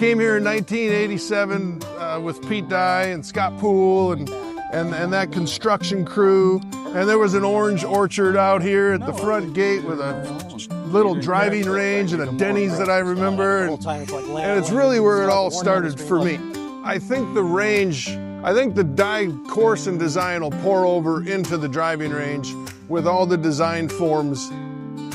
came here in 1987 with Pete Dye and Scott Poole and that construction crew. And there was an orange orchard out here at the front gate with a little driving range and a Denny's that I remember. And it's really where it all started for me. I think the range, I think the dye course and design will pour over into the driving range with all the design forms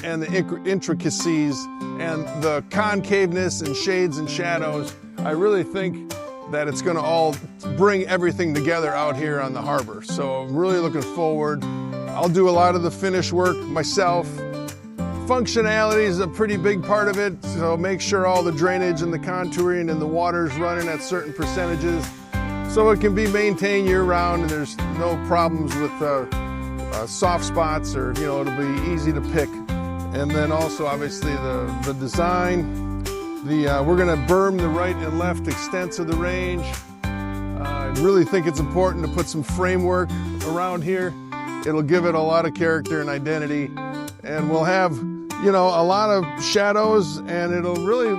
and the intricacies and the concaveness and shades and shadows. I really think that it's going to all bring everything together out here on the harbor. So I'm really looking forward. I'll do a lot of the finish work myself. Functionality is a pretty big part of it, so make sure all the drainage and the contouring and the water's running at certain percentages so it can be maintained year-round and there's no problems with soft spots, or it'll be easy to pick. And then also obviously the design. We're going to berm the right and left extents of the range. I really think it's important to put some framework around here. It'll give it a lot of character and identity, and we'll have a lot of shadows, and it'll really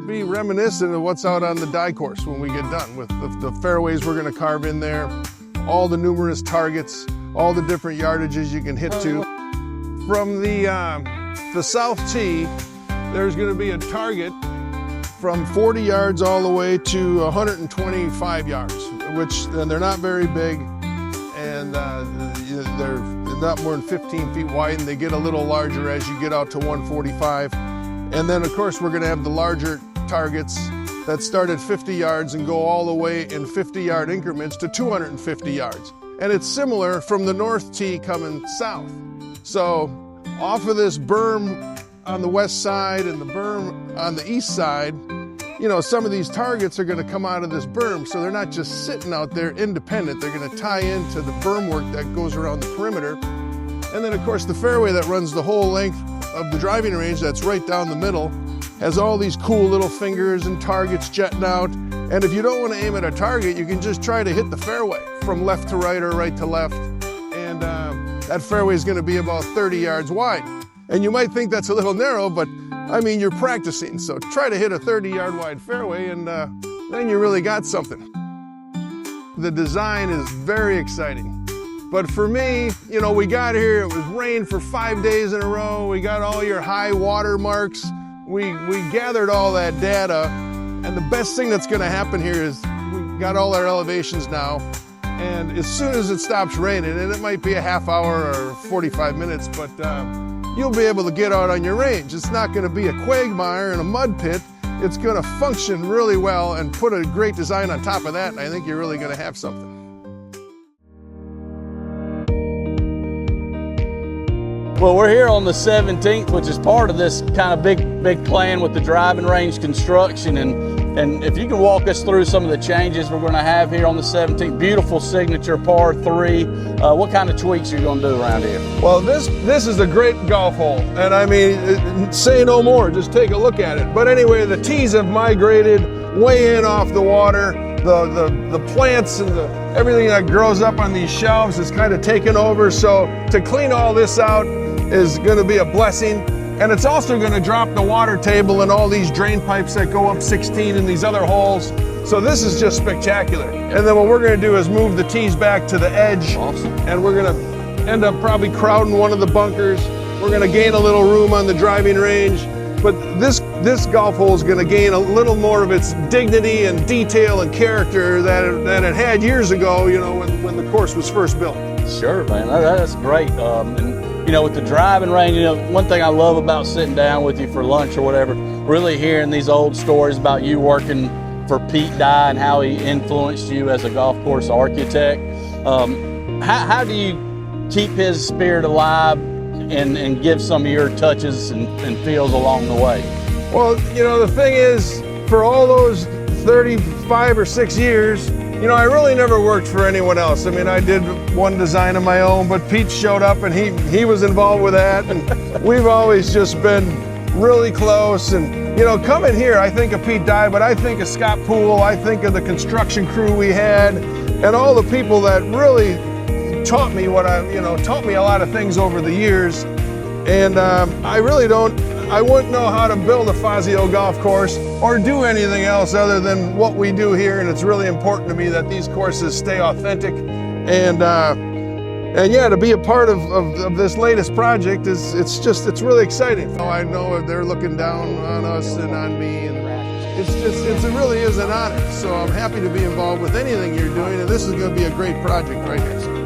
be reminiscent of what's out on the dye course when we get done with the fairways we're going to carve in there, all the numerous targets, all the different yardages you can hit to. From the south tee, there's going to be a target from 40 yards all the way to 125 yards, and they're not very big, and they're not more than 15 feet wide, and they get a little larger as you get out to 145. And then of course we're going to have the larger targets that start at 50 yards and go all the way in 50-yard increments to 250 yards. And it's similar from the north tee coming south. So off of this berm on the west side and the berm on the east side, some of these targets are going to come out of this berm, so they're not just sitting out there independent. They're going to tie into the berm work that goes around the perimeter. And then of course the fairway that runs the whole length of the driving range, that's right down the middle, has all these cool little fingers and targets jetting out. And if you don't want to aim at a target, you can just try to hit the fairway from left to right or right to left. And that fairway is going to be about 30 yards wide. And you might think that's a little narrow, but I mean, you're practicing. So try to hit a 30-yard wide fairway, and then you really got something. The design is very exciting. But for me, we got here, it was rain for 5 days in a row. We got all your high water marks. We gathered all that data. And the best thing that's going to happen here is we got all our elevations now. And as soon as it stops raining, and it might be a half hour or 45 minutes, but you'll be able to get out on your range. It's not going to be a quagmire and a mud pit. It's going to function really well and put a great design on top of that, and I think you're really going to have something. Well, we're here on the 17th, which is part of this kind of big plan with the driving range construction. And if you can walk us through some of the changes we're going to have here on the 17th, beautiful signature par 3. What kind of tweaks are you going to do around here? Well, this is a great golf hole, and I mean, say no more, just take a look at it. But anyway, the tees have migrated way in off the water. The plants and everything that grows up on these shelves is kind of taken over. So to clean all this out is going to be a blessing. And it's also going to drop the water table and all these drain pipes that go up 16 in these other holes. So this is just spectacular. And then what we're going to do is move the tees back to the edge. Awesome. And we're going to end up probably crowding one of the bunkers. We're going to gain a little room on the driving range. But this golf hole is going to gain a little more of its dignity and detail and character that it had years ago, when the course was first built. Sure, man, that's great. And with the driving range, one thing I love about sitting down with you for lunch or whatever, really hearing these old stories about you working for Pete Dye and how he influenced you as a golf course architect. How do you keep his spirit alive and give some of your touches and feels along the way? Well, the thing is, for all those 35 or 6 years, I really never worked for anyone else. I mean, I did one design of my own, but Pete showed up and he was involved with that. And we've always just been really close. And, coming here, I think of Pete Dye, but I think of Scott Poole. I think of the construction crew we had and all the people that really taught me taught me a lot of things over the years. And I really don't I wouldn't know how to build a Fazio golf course or do anything else other than what we do here, and it's really important to me that these courses stay authentic. And yeah, to be a part of this latest project it's really exciting. I know they're looking down on us and on me, and it really is an honor. So I'm happy to be involved with anything you're doing, and this is going to be a great project right here.